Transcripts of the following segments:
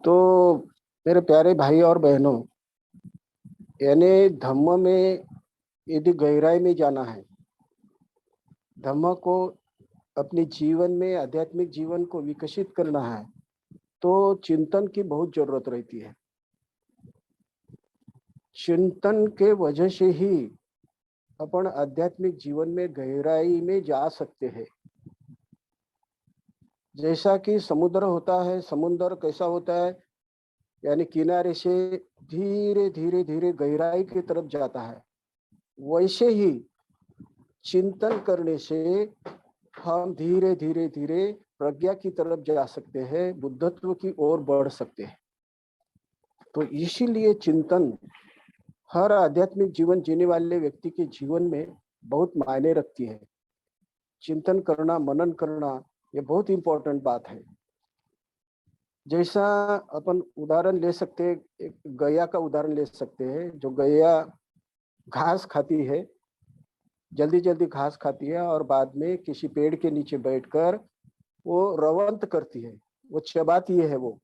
तो मेरे प्यारे भाई और बहनों, यानी धम्म में यदि गहराई में जाना है, धम्म को अपने जीवन में, आध्यात्मिक जीवन को विकसित करना है, तो चिंतन की बहुत जरूरत रहती है। चिंतन के वजह से ही अपन आध्यात्मिक जीवन में गहराई में जा सकते हैं। जैसा कि समुद्र होता है, समुद्र कैसा होता है, यानी किनारे से धीरे धीरे धीरे गहराई की तरफ जाता है, वैसे ही चिंतन करने से हम धीरे धीरे धीरे प्रज्ञा की तरफ जा सकते हैं, बुद्धत्व की ओर बढ़ सकते हैं। तो इसीलिए चिंतन हर आध्यात्मिक जीवन जीने वाले व्यक्ति के जीवन में बहुत मायने रखती है। चिंतन करना, मनन करना, ये बहुत इंपॉर्टेंट बात है। जैसा अपन उदाहरण ले सकते हैं, एक गैया का उदाहरण ले सकते हैं। जो गैया घास खाती है, जल्दी जल्दी घास खाती है और बाद में किसी पेड़ के नीचे बैठकर वो रवंत करती है, वो चबाती है, वो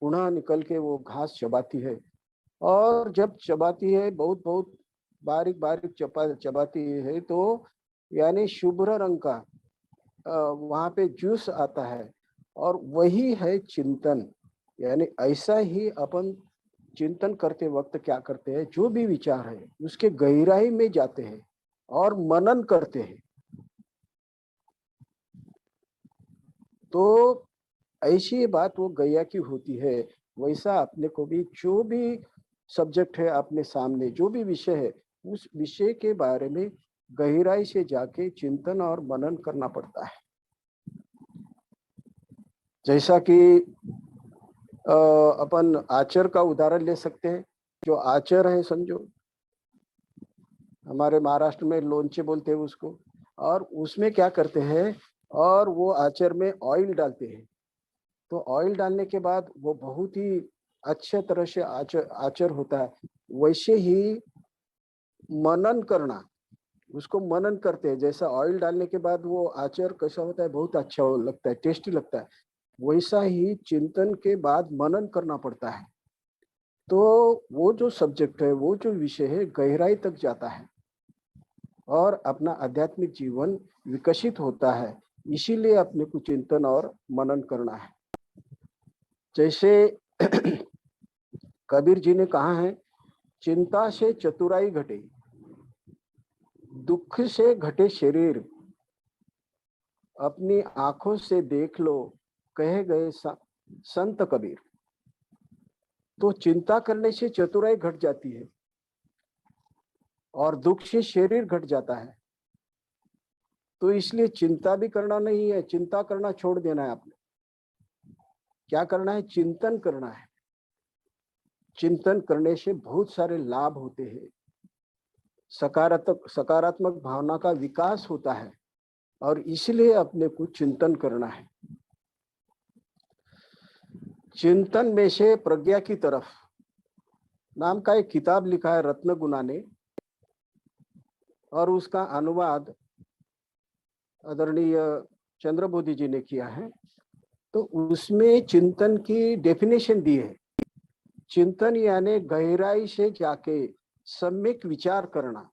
पुनः निकल के वो घास चबाती है। और जब चबाती है, बहुत बहुत बारीक बारीक चबाती है, तो यानी शुभ्र रंग का वहां पे जूस आता है, और वही है चिंतन। यानी ऐसा ही अपन चिंतन करते वक्त क्या करते हैं, जो भी विचार है उसके गहराई में जाते हैं और मनन करते हैं। तो ऐसी बात वो गैया की होती है। वैसा अपने को भी जो भी सब्जेक्ट है अपने सामने, जो भी विषय है, उस विषय के बारे में गहराई से जाके चिंतन और मनन करना पड़ता है। जैसा कि अपन आचर का उदाहरण ले सकते हैं। जो आचर है, समझो हमारे महाराष्ट्र में लोणचे बोलते हैं उसको, और उसमें क्या करते हैं, और वो आचर में ऑयल डालते हैं। तो ऑयल डालने के बाद वो बहुत ही अच्छे तरह से आचर आचर होता है। वैसे ही मनन करना, उसको मनन करते हैं। जैसा ऑयल डालने के बाद वो आचर कैसा होता है, बहुत अच्छा लगता है, टेस्टी लगता है, वैसा ही चिंतन के बाद मनन करना पड़ता है। तो वो जो सब्जेक्ट है, वो जो विषय है, गहराई तक जाता है और अपना आध्यात्मिक जीवन विकसित होता है। इसीलिए अपने को चिंतन और मनन करना है। जैसे कबीर जी ने कहा है, चिंता से चतुराई घटे, दुख से घटे शरीर, अपनी आंखों से देख लो, कहे गए संत कबीर। तो चिंता करने से चतुराई घट जाती है और दुख से शरीर घट जाता है। तो इसलिए चिंता भी करना नहीं है, चिंता करना छोड़ देना है। आपने क्या करना है, चिंतन करना है। चिंतन करने से बहुत सारे लाभ होते हैं। सकारात्मक भावना का विकास होता है, और इसलिए अपने को चिंतन करना है। चिंतन में से प्रज्ञा की तरफ नाम का एक किताब लिखा है रत्न गुना ने, और उसका अनुवाद आदरणीय चंद्रबोधि जी ने किया है। तो उसमें चिंतन की डेफिनेशन दी है। चिंतन यानी गहराई से जाके सम्यक विचार करना,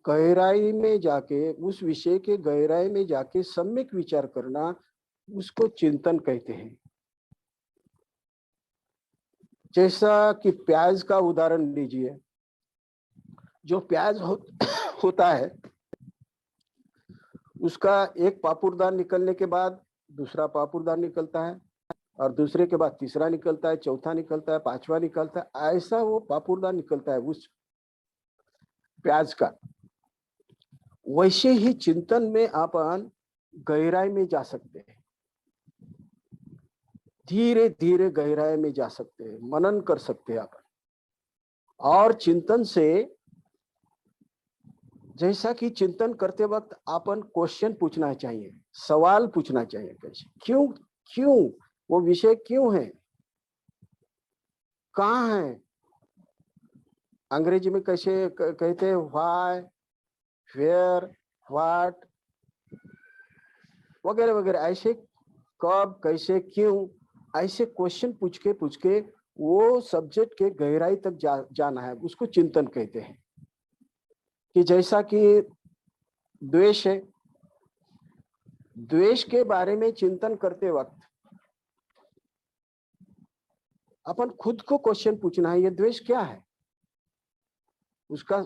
गहराई में जाके, उस विषय के गहराई में जाके सम्यक विचार करना, उसको चिंतन कहते हैं। जैसा कि प्याज का उदाहरण लीजिए। जो प्याज होता है, उसका एक पापुरदान निकलने के बाद दूसरा पापुरदान निकलता है, और दूसरे के बाद तीसरा निकलता है, चौथा निकलता है, पांचवा निकलता है। ऐसा वो पापुरदान निकलता है उस प्याज का। वैसे ही चिंतन में अपन गहराई में जा सकते हैं, धीरे धीरे गहराई में जा सकते हैं, मनन कर सकते हैं अपन। और चिंतन से, जैसा कि चिंतन करते वक्त अपन क्वेश्चन पूछना चाहिए, सवाल पूछना चाहिए। कैसे, क्यों, क्यों वो विषय क्यों है, कहाँ है। अंग्रेजी में कैसे कहते हैं, व्हाई, वेयर, व्हाट वगैरह वगैरह। ऐसे कब, कैसे, क्यों, ऐसे क्वेश्चन पूछ के वो सब्जेक्ट के गहराई तक जाना है, उसको चिंतन कहते हैं। कि जैसा कि द्वेष है, द्वेष के बारे में चिंतन करते वक्त अपन खुद को क्वेश्चन पूछना है, ये द्वेष क्या है? उसका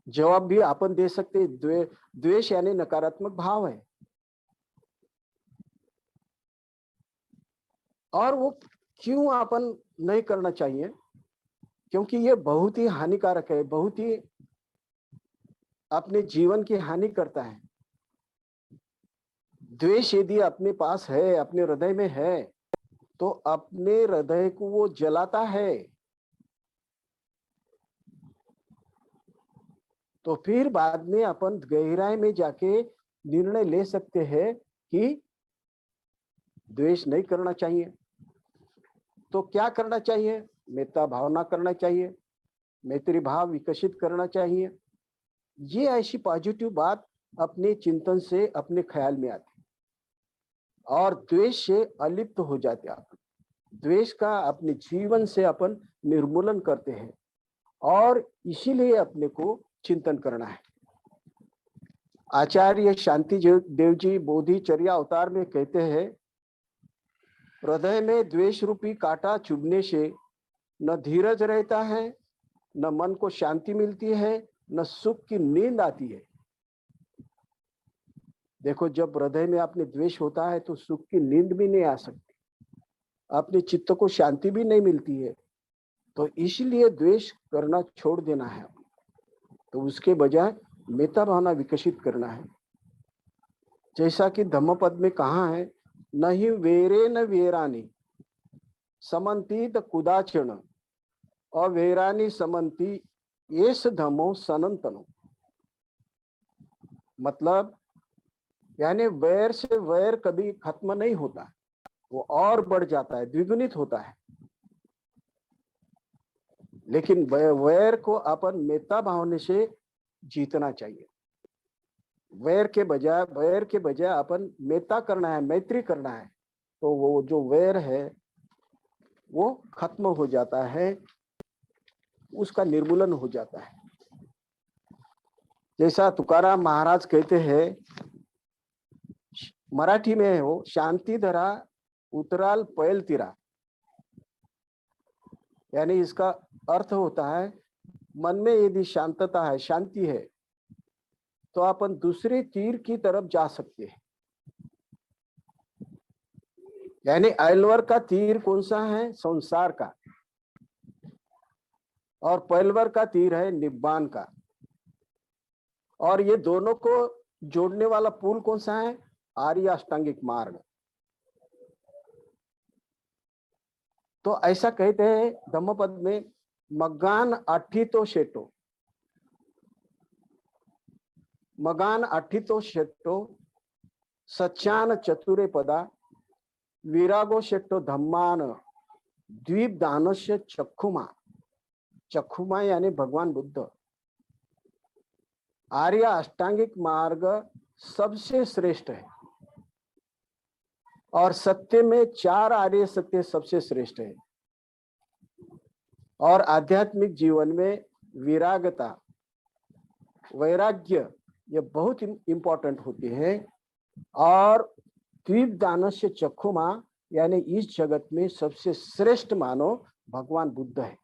जवाब भी अपन दे सकते हैं। द्वेष यानी नकारात्मक भाव है, और वो क्यों अपन नहीं करना चाहिए? क्योंकि ये बहुत ही हानिकारक है, बहुत ही अपने जीवन की हानि करता है। द्वेष यदि अपने पास है, अपने हृदय में है, तो अपने हृदय को वो जलाता है। तो फिर बाद में अपन गहराई में जाके निर्णय ले सकते हैं कि द्वेष नहीं करना चाहिए। तो क्या करना चाहिए? मेत्ता भावना करना चाहिए, मैत्री भाव विकसित करना चाहिए। ये ऐसी पॉजिटिव बात अपने चिंतन से, अपने ख्याल में आती, और द्वेष से अलिप्त हो जाते। आप द्वेष का अपने जीवन से अपन निर्मूलन करते हैं, और इसीलिए अपने को चिंतन करना है। आचार्य शांति देव जी बोधिचर्या अवतार में कहते हैं, हृदय में द्वेष रूपी कांटा चुभने से न धीरज रहता है, न मन को शांति मिलती है, न सुख की नींद आती है। देखो, जब हृदय में अपने द्वेष होता है तो सुख की नींद भी नहीं आ सकती, अपने चित्त को शांति भी नहीं मिलती है। तो इसलिए द्वेष करना छोड़ देना है, तो उसके बजाय मेत्ता भावना विकसित करना है। जैसा कि धम्मपद में कहा है, नहीं वेरे न वेरानी समन्ति द कुदाचन अवेरानी समन्ति येस धमो सनंतनो। मतलब यानी वैर से वैर कभी खत्म नहीं होता, वो और बढ़ जाता है, द्विगुणित होता है। लेकिन वैर को अपन मेत्ता भावना से जीतना चाहिए। वैर के बजाय अपन मेत्ता करना है, मैत्री करना है, तो वो जो वैर है वो खत्म हो जाता है, उसका निर्मूलन हो जाता है। जैसा तुकाराम महाराज कहते हैं, मराठी में है वो, शांति धरा उतराल पैल तिरा। यानी इसका अर्थ होता है, मन में यदि शांतता है, शांति है, तो अपन दूसरे तीर की तरफ जा सकते हैं। यानी अलवर का तीर कौन सा है? संसार का, और पैलवर का तीर है निब्बान का। और ये दोनों को जोड़ने वाला पुल कौन सा है? आर्य अष्टांगिक मार्ग। तो ऐसा कहते हैं धम्मपद में, मगान अठितो शेटो, मगान अठितो शेटो सच्चान चतुरे पदा विरागो शेट्टो धम्मान द्वीप दानस्य चक्षुमा। चक्षुमा यानी भगवान बुद्ध। आर्य अष्टांगिक मार्ग सबसे श्रेष्ठ है, और सत्य में 4 आर्य सत्य सबसे श्रेष्ठ है। और आध्यात्मिक जीवन में विरागता, वैराग्य, ये बहुत इंपॉर्टेंट होती है। और द्वीप दानस्य चक्षुमा यानी इस जगत में सबसे श्रेष्ठ मानो भगवान बुद्ध है।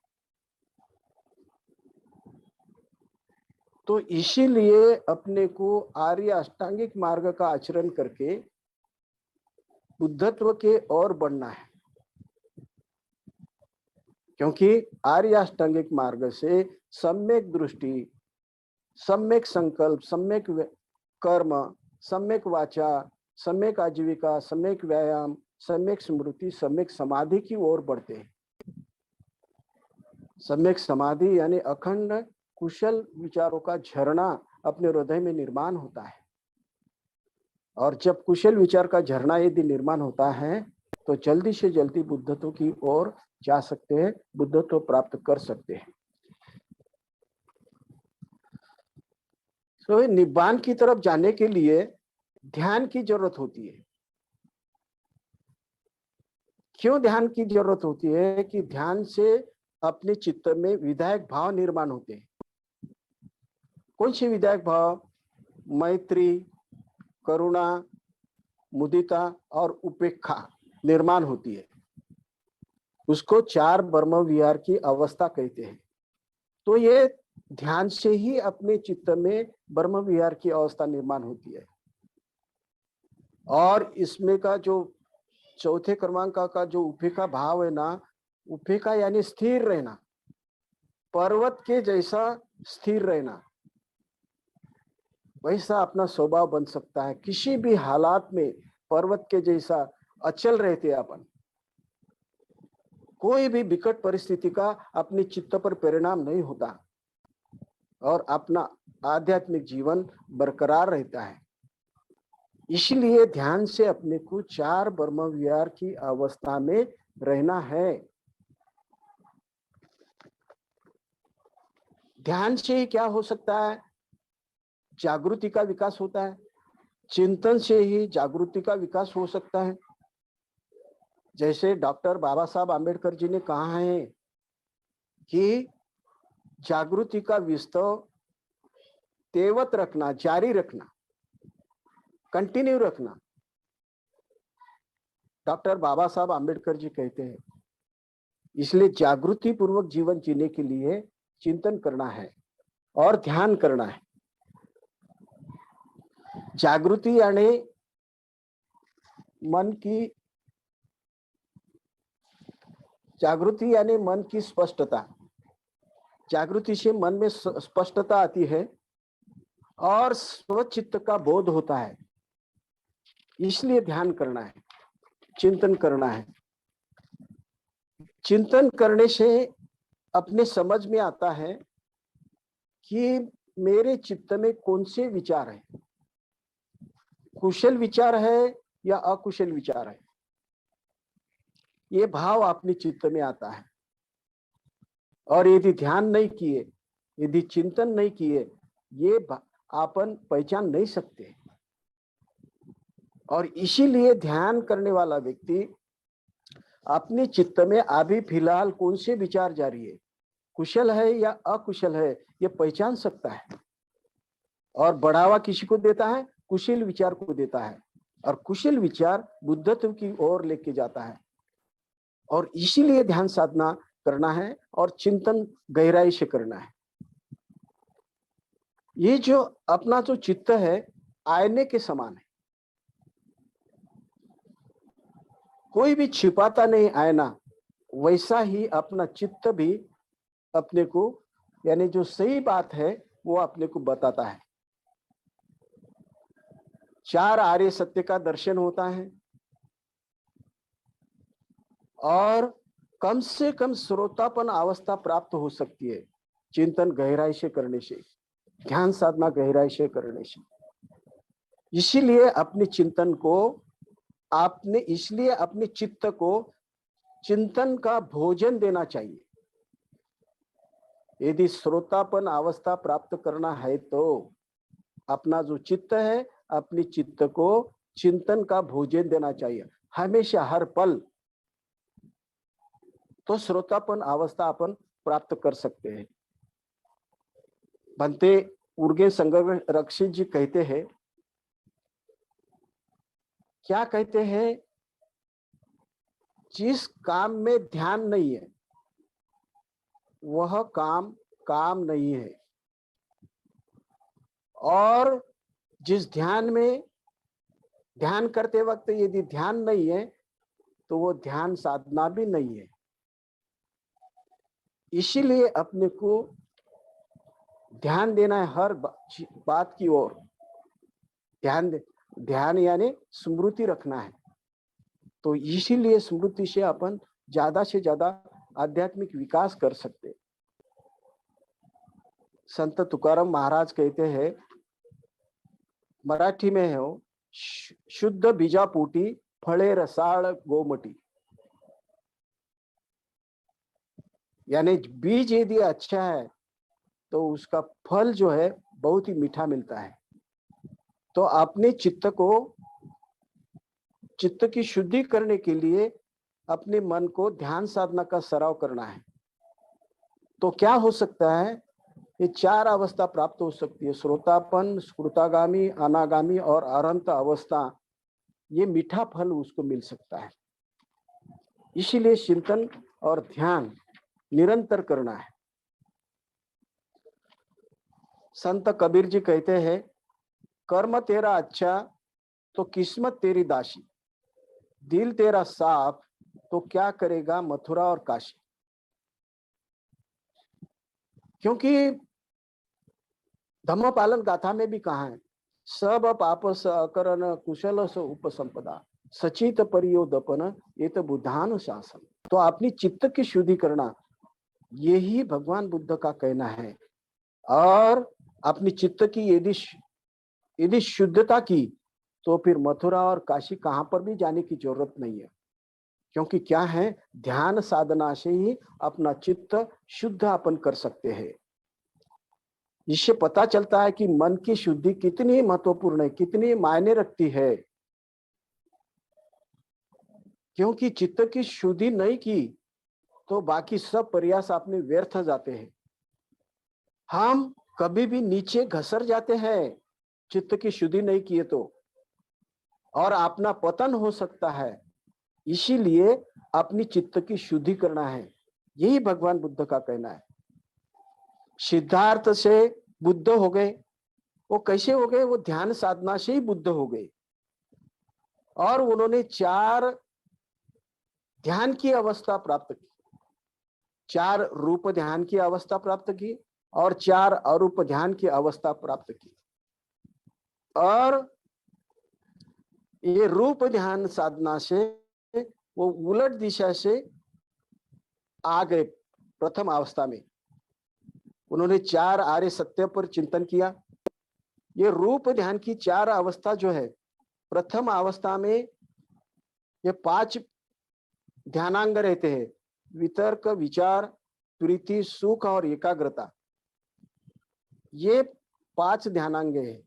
तो इसीलिए अपने को आर्य अष्टांगिक मार्ग का आचरण करके बुद्धत्व के ओर बढ़ना है। क्योंकि आर्य अष्टांगिक मार्ग से सम्यक दृष्टि, सम्यक संकल्प, सम्यक कर्म, सम्यक वाचा, सम्यक आजीविका, सम्यक व्यायाम, सम्यक स्मृति, सम्यक समाधि की ओर बढ़ते हैं। सम्यक समाधि यानी अखंड कुशल विचारों का झरना अपने हृदय में निर्माण होता है। और जब कुशल विचार का झरना यदि निर्माण होता है, तो जल्दी से जल्दी बुद्धत्व की ओर जा सकते हैं, बुद्धत्व प्राप्त कर सकते हैं। तो निब्बान की तरफ जाने के लिए ध्यान की जरूरत होती है। क्यों ध्यान की जरूरत होती है? कि ध्यान से अपने चित्त में विधायक भाव निर्माण होते हैं। कौन से विधायक भाव? मैत्री, करुणा, मुदिता और उपेक्षा निर्माण होती है। उसको चार ब्रह्म विहार की अवस्था कहते हैं। तो ये ध्यान से ही अपने चित्त में ब्रह्म विहार की अवस्था निर्माण होती है। और इसमें का जो चौथे क्रमांक का जो उपेक्षा भाव है ना, उपेक्षा यानी स्थिर रहना, पर्वत के जैसा स्थिर रहना, वैसा अपना स्वभाव बन सकता है। किसी भी हालात में पर्वत के जैसा अचल रहते अपन। कोई भी विकट परिस्थिति का अपने चित्त पर परिणाम नहीं होता और अपना आध्यात्मिक जीवन बरकरार रहता है। इसलिए ध्यान से अपने को चार ब्रह्म विहार की अवस्था में रहना है। ध्यान से ही क्या हो सकता है? जागृति का विकास होता है। चिंतन से ही जागृति का विकास हो सकता है। जैसे डॉक्टर बाबा साहब आम्बेडकर जी ने कहा है कि जागृति का विस्तार तेवत रखना, जारी रखना, कंटिन्यू रखना। डॉक्टर बाबा साहब आम्बेडकर जी कहते हैं। इसलिए जागृति पूर्वक जीवन जीने के लिए चिंतन करना है और ध्यान करना है। जागृति यानी मन की स्पष्टता। जागृति से मन में स्पष्टता आती है और स्वचित्त का बोध होता है। इसलिए ध्यान करना है, चिंतन करना है। चिंतन करने से अपने समझ में आता है कि मेरे चित्त में कौन से विचार है, कुशल विचार है या अकुशल विचार है। ये भाव अपने चित्त में आता है। और यदि ध्यान नहीं किए, यदि चिंतन नहीं किए, ये अपन पहचान नहीं सकते। और इसीलिए ध्यान करने वाला व्यक्ति अपने चित्त में अभी फिलहाल कौन से विचार जारी है, कुशल है या अकुशल है, ये पहचान सकता है। और बढ़ावा किसी को देता है? कुशल विचार को देता है। और कुशल विचार बुद्धत्व की ओर लेके जाता है। और इसीलिए ध्यान साधना करना है और चिंतन गहराई से करना है। ये जो अपना जो चित्त है आईने के समान है। कोई भी छिपाता नहीं आईना, वैसा ही अपना चित्त भी अपने को, यानी जो सही बात है वो अपने को बताता है। चार आर्य सत्य का दर्शन होता है और कम से कम श्रोतापन अवस्था प्राप्त हो सकती है चिंतन गहराई से करने से, ध्यान साधना गहराई से करने से। इसीलिए अपने चिंतन को इसलिए अपने चित्त को चिंतन का भोजन देना चाहिए। यदि श्रोतापन अवस्था प्राप्त करना है तो अपना जो चित्त है, अपने चित्त को चिंतन का भोजन देना चाहिए हमेशा, हर पल। तो श्रोतापन अवस्था अपन प्राप्त कर सकते हैं। बनते उर्गे संरक्षित जी कहते हैं, क्या कहते हैं? जिस काम में ध्यान नहीं है वह काम नहीं है, और जिस ध्यान करते वक्त यदि ध्यान नहीं है तो वो ध्यान साधना भी नहीं है। इसीलिए अपने को ध्यान देना है हर बात की ओर। ध्यान यानी स्मृति रखना है। तो इसीलिए स्मृति से अपन ज्यादा से ज्यादा आध्यात्मिक विकास कर सकते। संत तुकाराम महाराज कहते हैं, मराठी में है वो, शुद्ध बीजापोटी फळे रसाळ गोमटी। यानी बीज यदि अच्छा है तो उसका फल जो है बहुत ही मीठा मिलता है। तो अपने चित्त की शुद्धि करने के लिए अपने मन को ध्यान साधना का सराव करना है। तो क्या हो सकता है, ये चार अवस्था प्राप्त हो सकती है, श्रोतापन, स्फूर्तागामी, अनागामी और अरंत अवस्था। ये मीठा फल उसको मिल सकता है। इसीलिए चिंतन और ध्यान निरंतर करना है। संत कबीर जी कहते हैं, कर्म तेरा अच्छा तो किस्मत तेरी दासी, दिल तेरा साफ तो क्या करेगा मथुरा और काशी। क्योंकि धम्मपालन गाथा में भी कहा है, सब पाप स अकरण कुशल स उपसंपदा, सचित परियोदपन ये तो बुद्धान शासन। तो अपनी चित्त की शुद्धि करना, यही भगवान बुद्ध का कहना है। और अपनी चित्त की यदि शुद्धता की, तो फिर मथुरा और काशी कहां पर भी जाने की जरूरत नहीं है। क्योंकि क्या है, ध्यान साधना से ही अपना चित्त शुद्ध अपन कर सकते हैं। इससे पता चलता है कि मन की शुद्धि कितनी महत्वपूर्ण है, कितनी मायने रखती है। क्योंकि चित्त की शुद्धि नहीं की तो बाकी सब प्रयास अपने व्यर्थ जाते हैं। हम कभी भी नीचे घसर जाते हैं चित्त की शुद्धि नहीं किए तो, और अपना पतन हो सकता है। इसीलिए अपनी चित्त की शुद्धि करना है, यही भगवान बुद्ध का कहना है। सिद्धार्थ से बुद्ध हो गए, वो कैसे हो गए, वो ध्यान साधना से ही बुद्ध हो गए। और उन्होंने चार ध्यान की अवस्था प्राप्त की, चार रूप ध्यान की अवस्था प्राप्त की और चार अरूप ध्यान की अवस्था प्राप्त की। और ये रूप ध्यान साधना से वो उलट दिशा से आ गए। प्रथम अवस्था में उन्होंने चार आर्य सत्य पर चिंतन किया। ये रूप ध्यान की चार अवस्था जो है, प्रथम अवस्था में ये पांच ध्यानांग रहते हैं, वितर्क, विचार, प्रीति, सुख और एकाग्रता। ये पांच ध्यानांग है।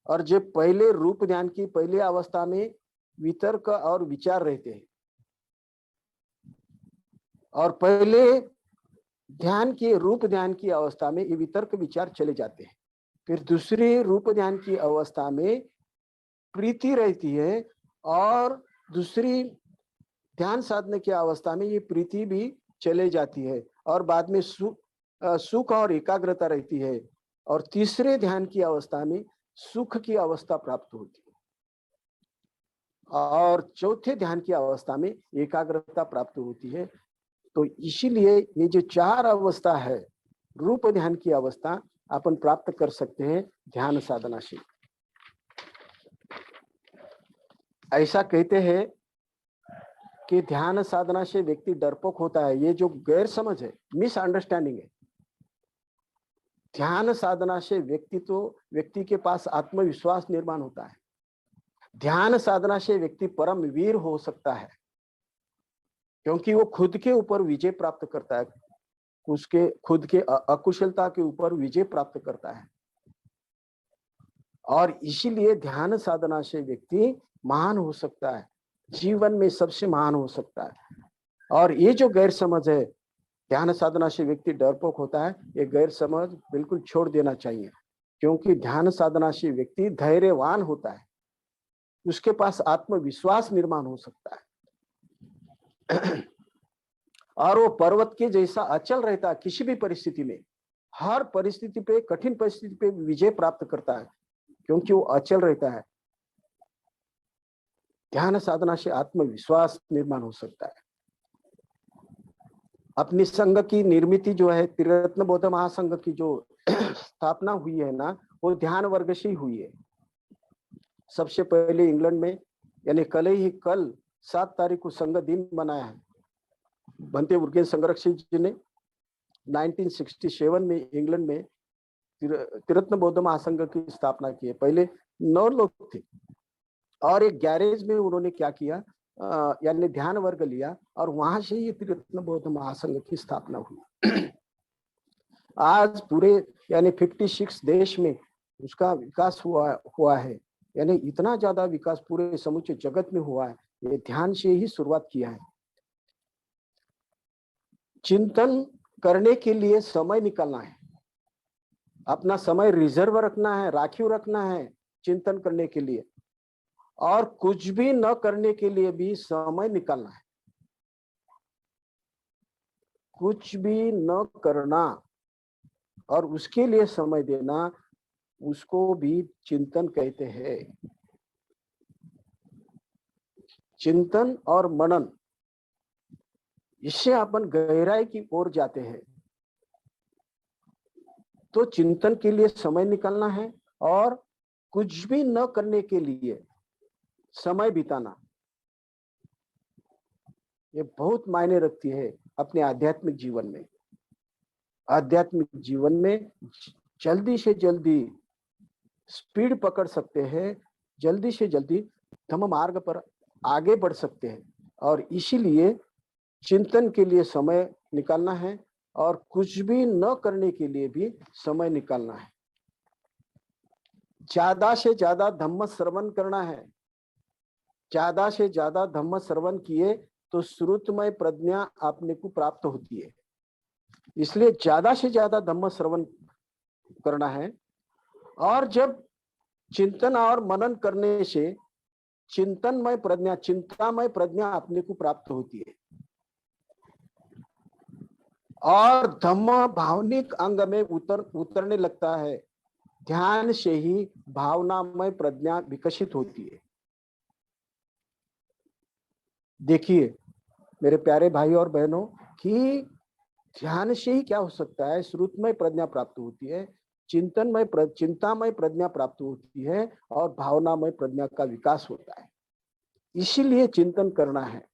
और जो पहले रूप ध्यान की पहली अवस्था में वितर्क और विचार रहते हैं, और पहले ध्यान की रूप ध्यान की अवस्था में ये वितर्क विचार चले जाते हैं। फिर दूसरी रूप ध्यान की अवस्था में प्रीति रहती है, और दूसरी ध्यान साधने की अवस्था में ये प्रीति भी चले जाती है, और बाद में सुख और एकाग्रता रहती है, और तीसरे ध्यान की अवस्था में सुख की अवस्था प्राप्त होती है, और चौथे ध्यान की अवस्था में एकाग्रता प्राप्त होती है। तो इसीलिए ये जो चार अवस्था है, रूप ध्यान की अवस्था अपन प्राप्त कर सकते हैं ध्यान साधना से। ऐसा कहते हैं कि ध्यान साधना से व्यक्ति डरपोक होता है। ये जो गैर समझ है, मिसअंडरस्टैंडिंग है। ध्यान साधना से व्यक्ति के पास आत्मविश्वास निर्माण होता है। ध्यान साधना से व्यक्ति परम वीर हो सकता है, क्योंकि वो खुद के ऊपर विजय प्राप्त करता है, उसके खुद के अकुशलता के ऊपर विजय प्राप्त करता है। और इसीलिए ध्यान साधना से व्यक्ति महान हो सकता है, जीवन में सबसे महान हो सकता है। और ये जो गैर समझ है, ध्यान साधना से व्यक्ति डरपोक होता है, ये गैर समझ बिल्कुल छोड़ देना चाहिए। क्योंकि ध्यान साधना से व्यक्ति धैर्यवान होता है, उसके पास आत्मविश्वास निर्माण हो सकता है, और वो पर्वत के जैसा अचल रहता है। किसी भी परिस्थिति में, हर परिस्थिति पे, कठिन परिस्थिति पे विजय प्राप्त करता है, क्योंकि वो अचल रहता है। ध्यान साधना से आत्मविश्वास निर्माण हो सकता है। अपनी संघ की निर्मिति जो है, त्रिरत्न बौद्ध महासंघ की जो स्थापना हुई है ना, वो ध्यान वर्ग से ही हुई है। सबसे पहले इंग्लैंड में, यानी कल 7 तारीख को संघ दिन मनाया है। भंते उर्गेन संरक्षक जी ने 1967 में इंग्लैंड में त्रिरत्न बौद्ध महासंघ की स्थापना की है। पहले 9 लोग थे, और एक गैरेज में उन्होंने क्या किया, यानी ध्यान वर्ग लिया, और वहां से ये त्रिरत्न बौद्ध महासंघ की स्थापना हुई। आज पूरे यानी 56 देश में उसका विकास हुआ है। यानी इतना ज्यादा विकास पूरे समूचे जगत में हुआ है, ये ध्यान से ही शुरुआत किया है। चिंतन करने के लिए समय निकालना है, अपना समय रिजर्व रखना है, राखीव रखना है चिंतन करने के लिए, और कुछ भी न करने के लिए भी समय निकालना है। कुछ भी न करना और उसके लिए समय देना, उसको भी चिंतन कहते हैं। चिंतन और मनन, इससे अपन गहराई की ओर जाते हैं। तो चिंतन के लिए समय निकालना है और कुछ भी न करने के लिए समय बिताना, ये बहुत मायने रखती है अपने आध्यात्मिक जीवन में। आध्यात्मिक जीवन में जल्दी से जल्दी स्पीड पकड़ सकते हैं, जल्दी से जल्दी धम्म मार्ग पर आगे बढ़ सकते हैं। और इसीलिए चिंतन के लिए समय निकालना है और कुछ भी न करने के लिए भी समय निकालना है। ज्यादा से ज्यादा धम्म श्रवण करना है। ज्यादा से ज्यादा धम्म श्रवण किए तो श्रुतमय प्रज्ञा अपने को प्राप्त होती है। इसलिए ज्यादा से ज्यादा धम्म श्रवण करना है। और जब चिंतन और मनन करने से चिंतनमय प्रज्ञा, चिंतामय प्रज्ञा अपने को प्राप्त होती है और धम्म भावनिक अंग में उतरने लगता है। ध्यान से ही भावनामय प्रज्ञा विकसित होती है। देखिए मेरे प्यारे भाई और बहनों, कि ध्यान से ही क्या हो सकता है, श्रुतमय प्रज्ञा प्राप्त होती है, चिंतामय प्रज्ञा प्राप्त होती है और भावनामय प्रज्ञा का विकास होता है। इसीलिए चिंतन करना है।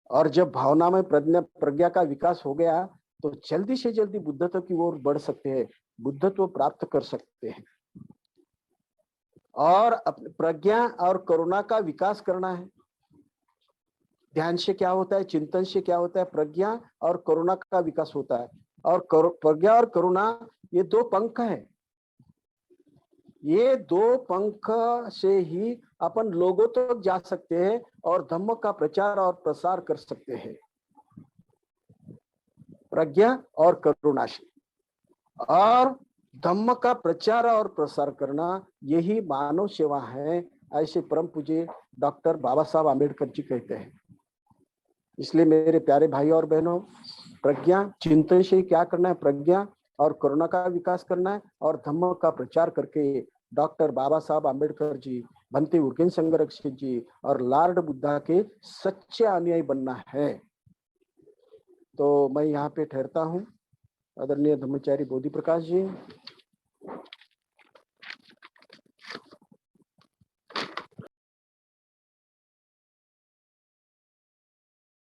और जब भावनामय प्रज्ञा का विकास हो गया तो जल्दी से जल्दी बुद्धत्व की ओर बढ़ सकते हैं, बुद्धत्व प्राप्त कर सकते हैं। और अपनी प्रज्ञा और करुणा का विकास करना है। ध्यान से क्या होता है, चिंतन से क्या होता है, प्रज्ञा और करुणा का विकास होता है। और प्रज्ञा और करुणा ये दो पंख है। ये दो पंख से ही अपन लोगों तक जा सकते हैं और धम्म का प्रचार और प्रसार कर सकते हैं, प्रज्ञा और करुणा से। और धम्म का प्रचार और प्रसार करना यही मानव सेवा है, ऐसे परम पूज्य डॉक्टर बाबा साहब आम्बेडकर जी कहते हैं। इसलिए मेरे प्यारे भाई और बहनों, प्रज्ञा चिंतन से क्या करना है, प्रज्ञा और करुणा का विकास करना है और धम्म का प्रचार करके डॉक्टर बाबा साहब आम्बेडकर जी, भंते उर्गेन संघरक्षक जी और लॉर्ड बुद्धा के सच्चे अनुयायी बनना है। तो मैं यहाँ पे ठहरता हूँ। आदरणीय धम्मचारी बोधि प्रकाश जी,